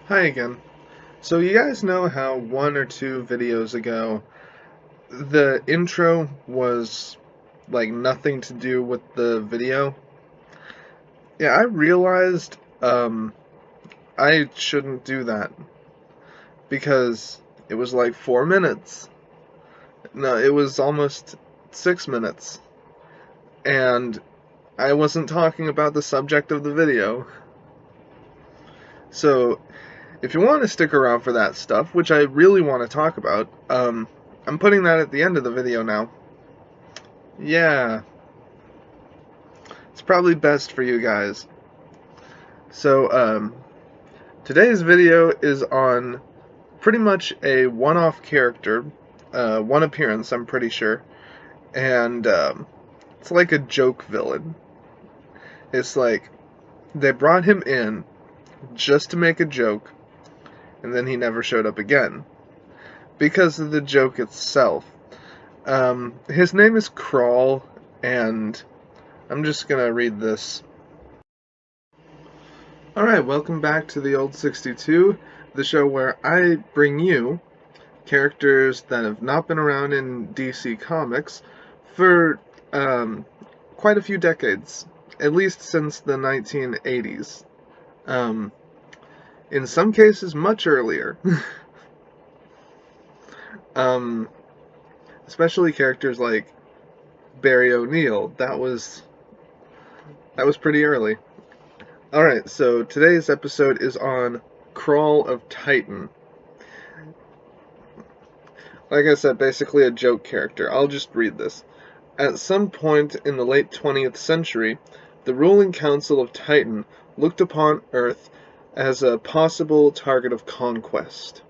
Hi again. So you guys know how one or two videos ago the intro was like nothing to do with the video? Yeah, I realized I shouldn't do that because it was like 4 minutes. No, it was almost 6 minutes. And I wasn't talking about the subject of the video. So if you want to stick around for that stuff, which I really want to talk about, I'm putting that at the end of the video now. Yeah, it's probably best for you guys. So, today's video is on pretty much a one-off character, one appearance, I'm pretty sure, and it's like a joke villain. It's like they brought him in just to make a joke, and then he never showed up again because of the joke itself. His name is Kral, and I'm just gonna read this. Alright, welcome back to the Old 62, the show where I bring you characters that have not been around in DC Comics for quite a few decades, at least since the 1980s. In some cases, much earlier. um, Especially characters like Barry O'Neill. That was pretty early. Alright, so today's episode is on Kral of Titan. Like I said, basically a joke character. I'll just read this. At some point in the late 20th century, the ruling council of Titan looked upon Earth as a possible target of conquest.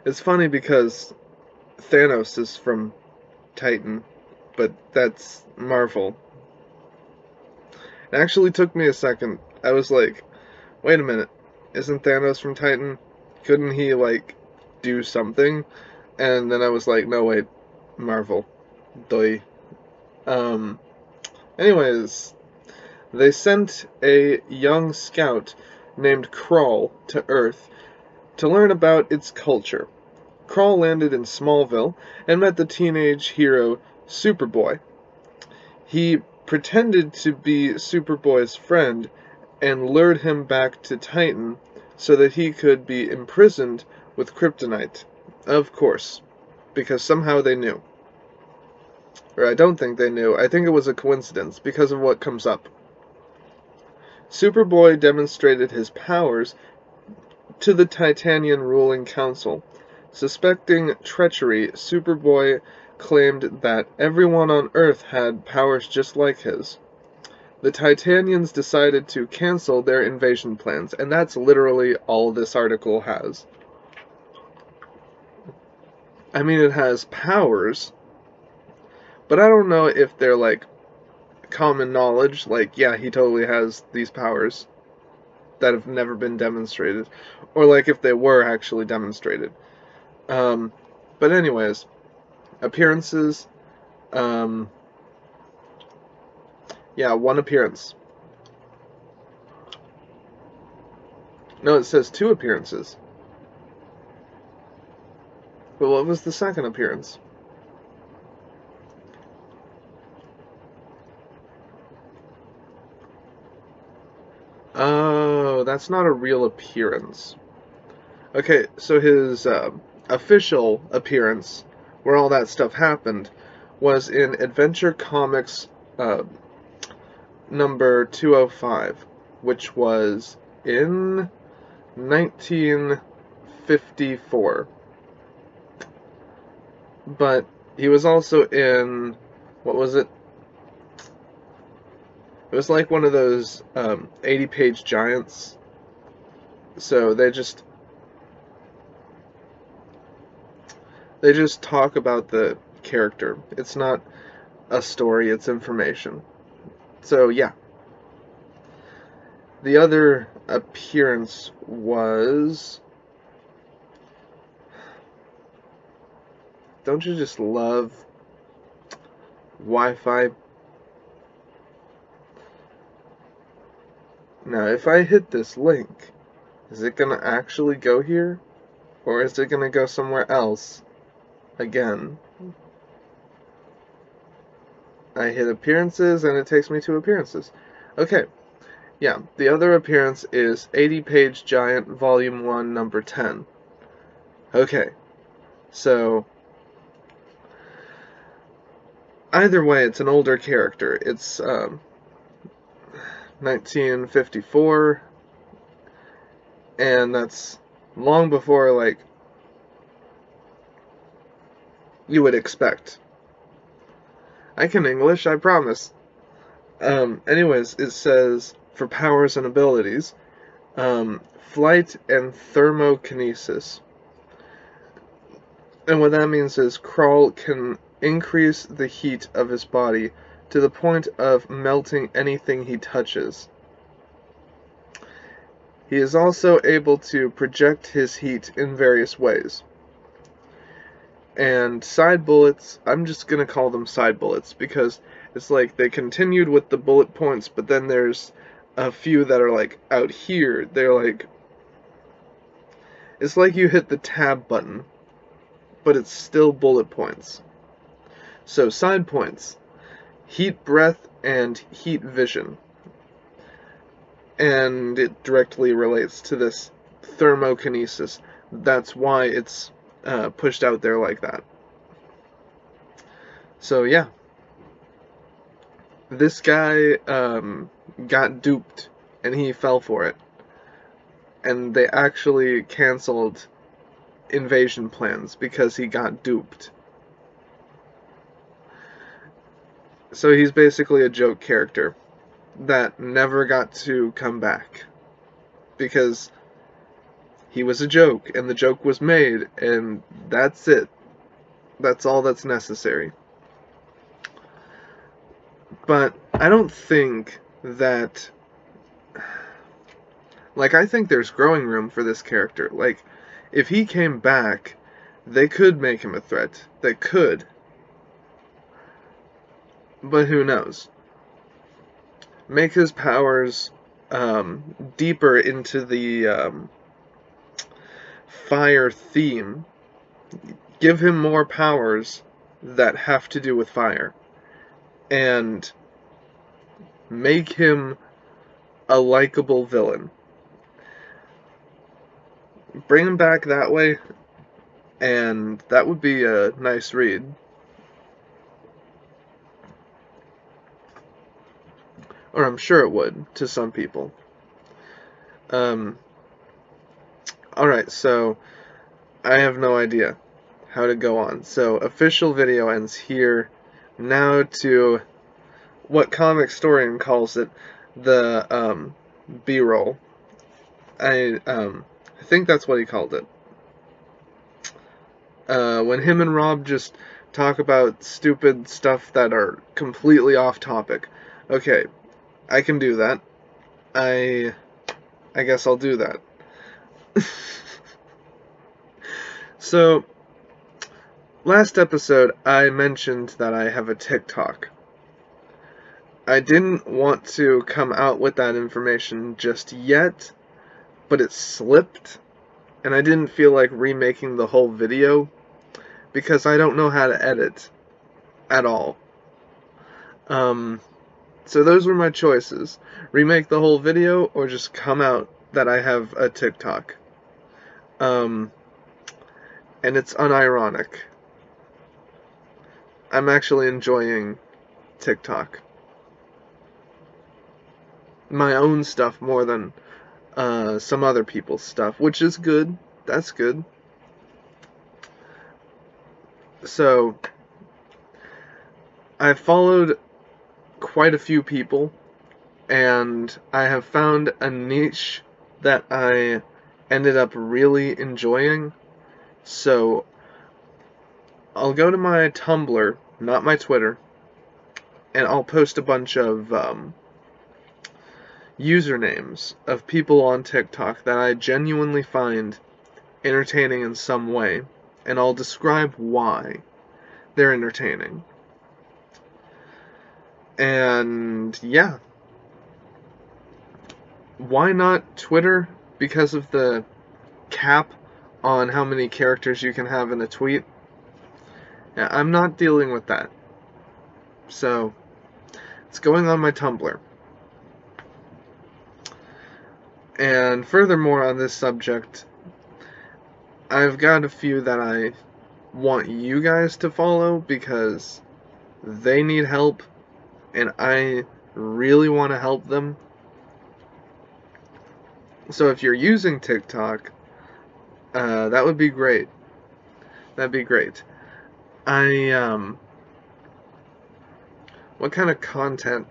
It's funny because Thanos is from Titan, but that's Marvel. It actually took me a second. I was like, wait a minute, isn't Thanos from Titan? Couldn't he, like, do something? And then I was like, no, wait, Marvel. Doi. Um, Anyways, they sent a young scout named Kral to Earth to learn about its culture. Kral landed in Smallville and met the teenage hero Superboy. He pretended to be Superboy's friend and lured him back to Titan so that he could be imprisoned with kryptonite. Of course, because somehow they knew. Or I don't think they knew. I think it was a coincidence because of what comes up. Superboy demonstrated his powers to the Titanian ruling council. Suspecting treachery, Superboy claimed that everyone on Earth had powers just like his. The Titanians decided to cancel their invasion plans, and that's literally all this article has. I mean, it has powers, but I don't know if they're like common knowledge, like, yeah, he totally has these powers that have never been demonstrated, or like if they were actually demonstrated. But anyways, appearances, um, yeah, one appearance. No, it says two appearances. But what was the second appearance? Oh, that's not a real appearance. Okay, so his official appearance, where all that stuff happened, was in Adventure Comics number 205, which was in 1954. But he was also in, what was it? It was like one of those 80-page giants. So they just talk about the character. It's not a story, it's information. So yeah. The other appearance was... Don't you just love Wi-Fi? Now, if I hit this link, Is it gonna actually go here? Or is it gonna go somewhere else? Again. I hit appearances and it takes me to appearances. Okay, yeah, the other appearance is 80-page giant volume 1 number 10. Okay, so either way, it's an older character. It's 1954, and that's long before, like, you would expect. I can English, I promise. Anyways, it says, for powers and abilities, flight and thermokinesis. And what that means is Kral can increase the heat of his body to the point of melting anything he touches. He is also able to project his heat in various ways. And side bullets, I'm just going to call them side bullets because it's like they continued with the bullet points, but then there's a few that are like out here. They're like, it's like you hit the tab button, but it's still bullet points. So side points, heat breath and heat vision. And it directly relates to this thermokinesis. That's why it's pushed out there like that. So yeah, this guy got duped and he fell for it. And they actually canceled invasion plans because he got duped. So he's basically a joke character that never got to come back because he was a joke and the joke was made, and that's it. That's all that's necessary. But I don't think that, like, I think there's growing room for this character. Like, if he came back, they could make him a threat. They could. But who knows? Make his powers deeper into the fire theme. Give him more powers that have to do with fire. And make him a likable villain. Bring him back that way, and that would be a nice read. Or I'm sure it would, to some people. Alright, so I have no idea how to go on. So, official video ends here. Now to what Comic Historian calls it, the B-roll. I think that's what he called it. When him and Rob just talk about stupid stuff that are completely off topic. Okay, I can do that. I guess I'll do that. So, last episode I mentioned that I have a TikTok. I didn't want to come out with that information just yet, but it slipped, and I didn't feel like remaking the whole video, because I don't know how to edit at all. So those were my choices. Remake the whole video, or just come out that I have a TikTok. And it's unironic. I'm actually enjoying TikTok. My own stuff more than some other people's stuff, which is good. That's good. So, I've followed quite a few people, and I have found a niche that I ended up really enjoying. So, I'll go to my Tumblr, not my Twitter, and I'll post a bunch of usernames of people on TikTok that I genuinely find entertaining in some way, and I'll describe why they're entertaining. And yeah, why not Twitter because of the cap on how many characters you can have in a tweet. Yeah, I'm not dealing with that. So, it's going on my Tumblr. And furthermore on this subject, I've got a few that I want you guys to follow because they need help and I really want to help them. So if you're using TikTok, that would be great. That'd be great. What kind of content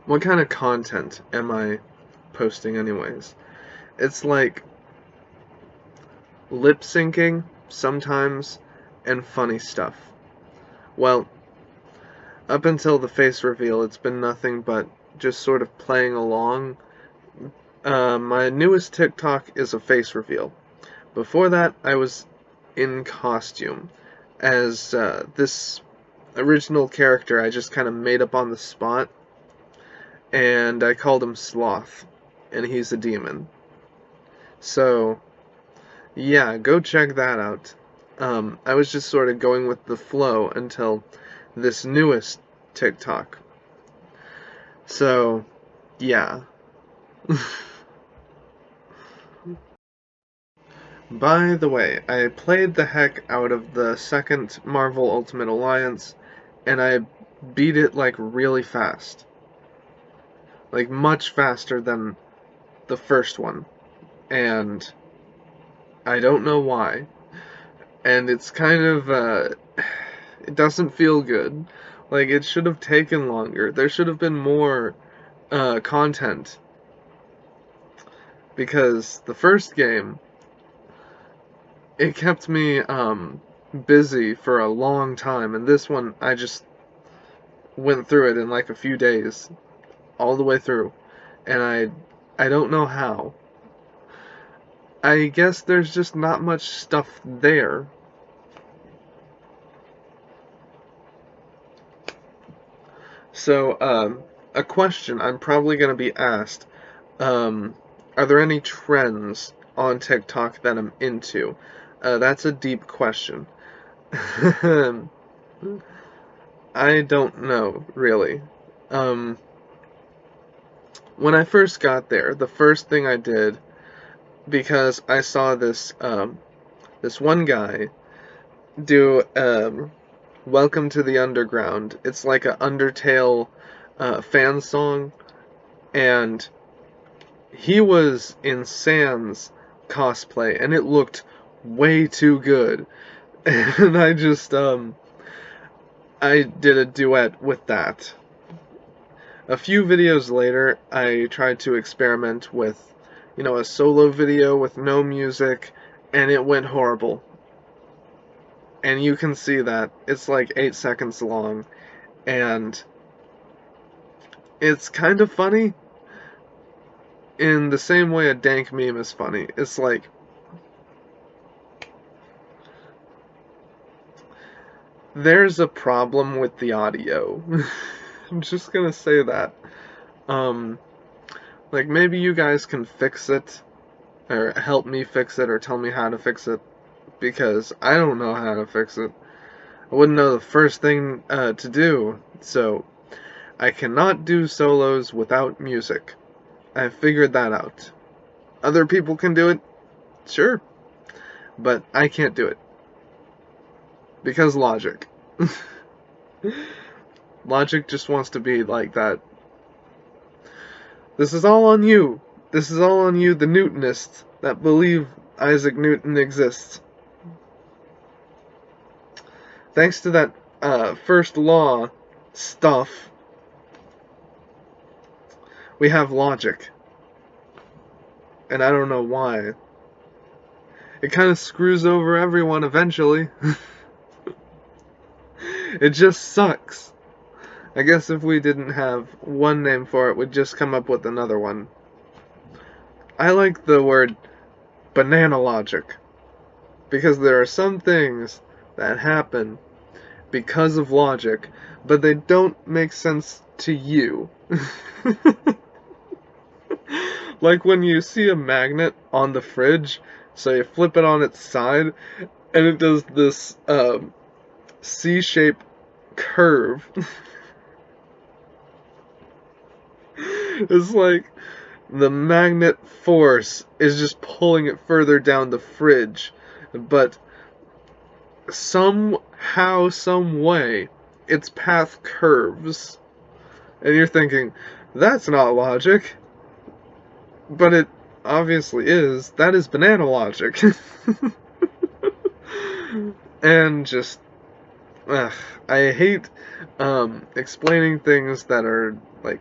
what kind of content am I posting anyways? It's like lip syncing sometimes and funny stuff. Well, up until the face reveal, it's been nothing but just sort of playing along. My newest TikTok is a face reveal. Before that, I was in costume as this original character I just kind of made up on the spot, and I called him Sloth, and he's a demon. So, yeah, go check that out. I was just sort of going with the flow until this newest TikTok. So, yeah. By the way, I played the heck out of the second Marvel Ultimate Alliance, and I beat it like really fast. Like much faster than the first one. And I don't know why. And it's kind of, it doesn't feel good. Like, it should have taken longer. There should have been more content. Because the first game, it kept me busy for a long time, and this one I just went through it in like a few days, all the way through, and I don't know how. I guess there's just not much stuff there. So, a question I'm probably going to be asked, are there any trends on TikTok that I'm into? That's a deep question. I don't know, really. When I first got there, the first thing I did, because I saw this, this one guy do, Welcome to the Underground. It's like a Undertale, fan song, and he was in Sans cosplay, and it looked way too good. And I just, I did a duet with that. A few videos later, I tried to experiment with, a solo video with no music, and it went horrible. And you can see that. It's like 8 seconds long, and it's kind of funny in the same way a dank meme is funny. It's like, there's a problem with the audio. I'm just gonna say that. Like, maybe you guys can fix it, or help me fix it, or tell me how to fix it, because I don't know how to fix it. I wouldn't know the first thing to do, so I cannot do solos without music. I figured that out. Other people can do it, sure, but I can't do it. Because logic. Logic just wants to be like that. This is all on you. This is all on you, the Newtonists, that believe Isaac Newton exists. Thanks to that first law stuff, we have logic. And I don't know why. It kind of screws over everyone eventually. It just sucks. I guess if we didn't have one name for it, we'd just come up with another one. I like the word banana logic, because there are some things that happen because of logic, but they don't make sense to you. Like when you see a magnet on the fridge, so you flip it on its side, and it does this C-shaped curve. It's like the magnet force is just pulling it further down the fridge, but somehow, some way, its path curves. And you're thinking, that's not logic. But it obviously is. That is banana logic. And just, ugh, I hate explaining things that are, like,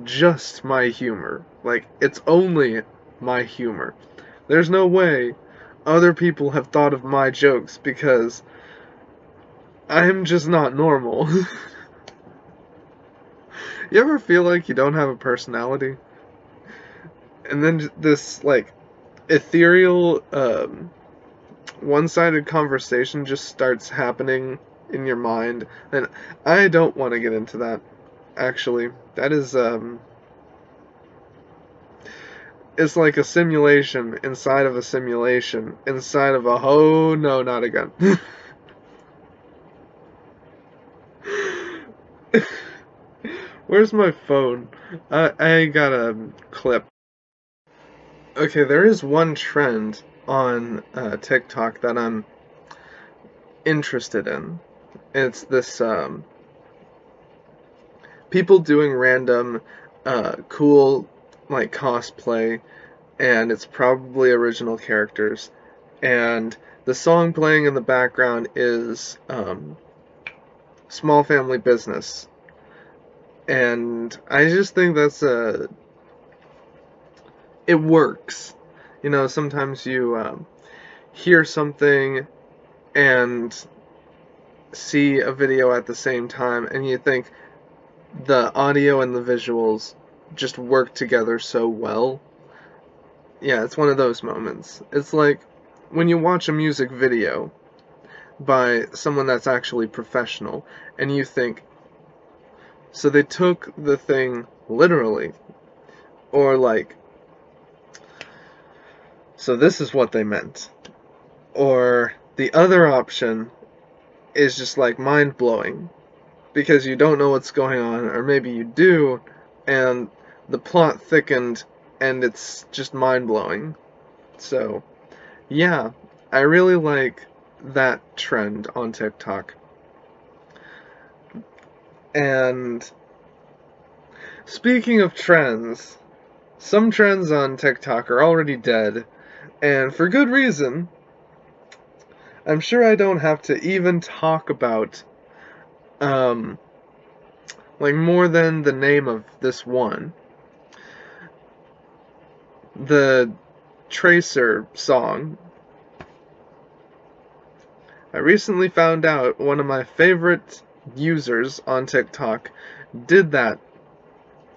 just my humor. Like, it's only my humor. There's no way other people have thought of my jokes because I'm just not normal. You ever feel like you don't have a personality? And then this, like, ethereal, one-sided conversation just starts happening in your mind. And I don't want to get into that, actually. That is, it's like a simulation inside of a simulation inside of a oh no, not again. Where's my phone? I got a clip. Okay, there is one trend on TikTok that I'm interested in. It's this people doing random cool like cosplay, and it's probably original characters, and the song playing in the background is Small Family Business. And I just think that's it works. You know, sometimes you hear something and see a video at the same time, and you think the audio and the visuals just work together so well. Yeah, it's one of those moments. It's like when you watch a music video by someone that's actually professional, and you think, so they took the thing literally, or like, so this is what they meant. Or the other option is just like mind-blowing, because you don't know what's going on, or maybe you do, and the plot thickened, and it's just mind-blowing. So, yeah, I really like that trend on TikTok. And speaking of trends, some trends on TikTok are already dead, and for good reason. I'm sure I don't have to even talk about, like, more than the name of this one. The Tracer song. I recently found out one of my favorite users on TikTok did that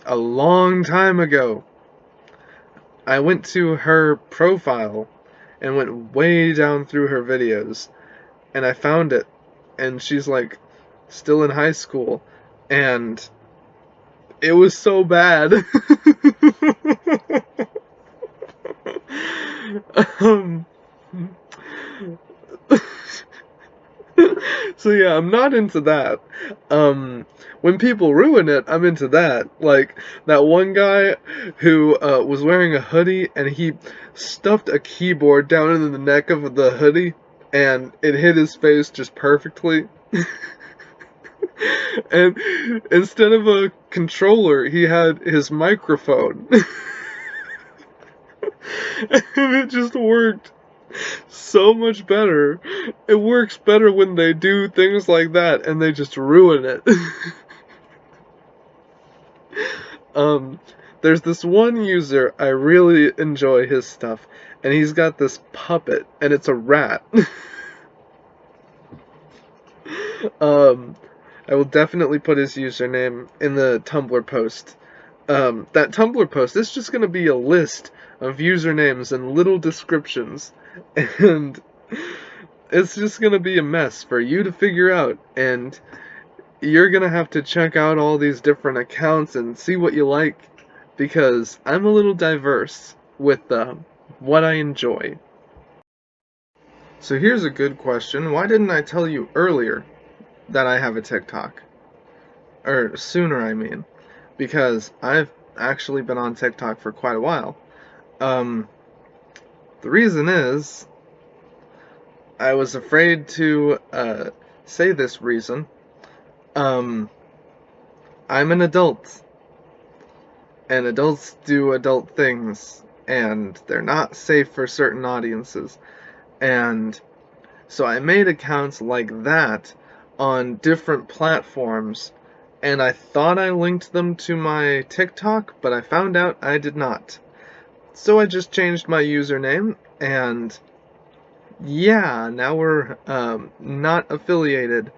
a long time ago. I went to her profile and went way down through her videos, and I found it, and she's like still in high school, and it was so bad. So yeah, I'm not into that. When people ruin it, I'm into that. Like that one guy who was wearing a hoodie, and he stuffed a keyboard down into the neck of the hoodie, and it hit his face just perfectly. And instead of a controller, he had his microphone. And it just worked so much better. It works better when they do things like that and they just ruin it. There's this one user, I really enjoy his stuff, and he's got this puppet, and it's a rat. I will definitely put his username in the Tumblr post. That Tumblr post is just going to be a list of usernames and little descriptions, and it's just going to be a mess for you to figure out, and you're going to have to check out all these different accounts and see what you like, because I'm a little diverse with what I enjoy. So here's a good question. Why didn't I tell you earlier that I have a TikTok? Or sooner, I mean. Because I've actually been on TikTok for quite a while. Um, the reason is, I was afraid to say this reason. Um, I'm an adult, and adults do adult things, and they're not safe for certain audiences. And so I made accounts like that on different platforms, and I thought I linked them to my TikTok, but I found out I did not. So I just changed my username, and yeah, now we're not affiliated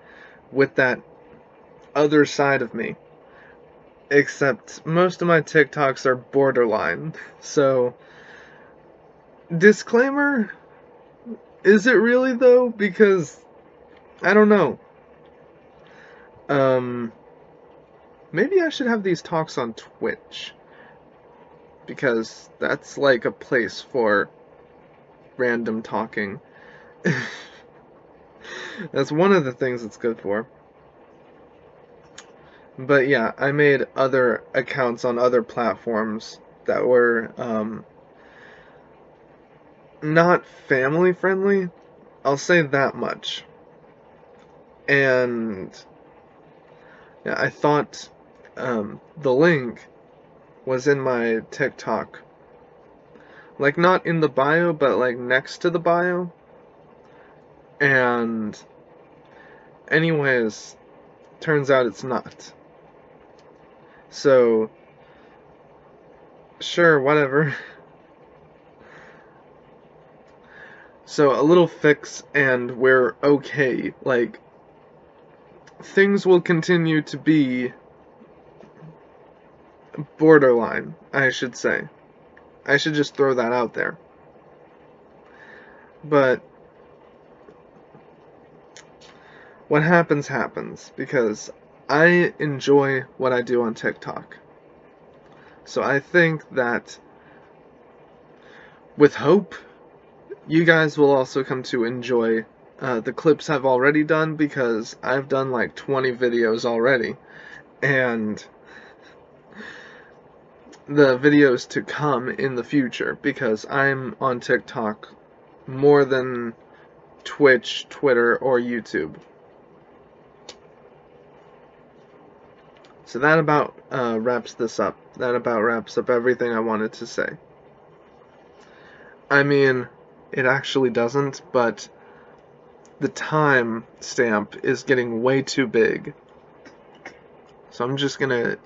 with that other side of me. Except most of my TikToks are borderline. So, disclaimer, is it really though? Because I don't know. Um, maybe I should have these talks on Twitch. Because that's like a place for random talking. That's one of the things it's good for. But yeah, I made other accounts on other platforms that were not family friendly. I'll say that much. And yeah, I thought the link was in my TikTok. Like, not in the bio, but like next to the bio. And anyways, turns out it's not. So, sure, whatever. So, a little fix and we're okay. Like, things will continue to be borderline, I should say. I should just throw that out there. But what happens happens, because I enjoy what I do on TikTok. So I think that with hope, you guys will also come to enjoy the clips I've already done, because I've done like 20 videos already. And the videos to come in the future, because I'm on TikTok more than Twitch, Twitter, or YouTube. So that about wraps this up. That about wraps up everything I wanted to say. I mean, it actually doesn't, but the time stamp is getting way too big. So I'm just gonna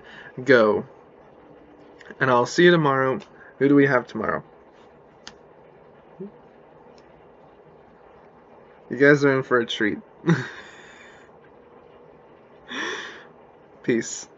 go. And I'll see you tomorrow. Who do we have tomorrow? You guys are in for a treat. Peace.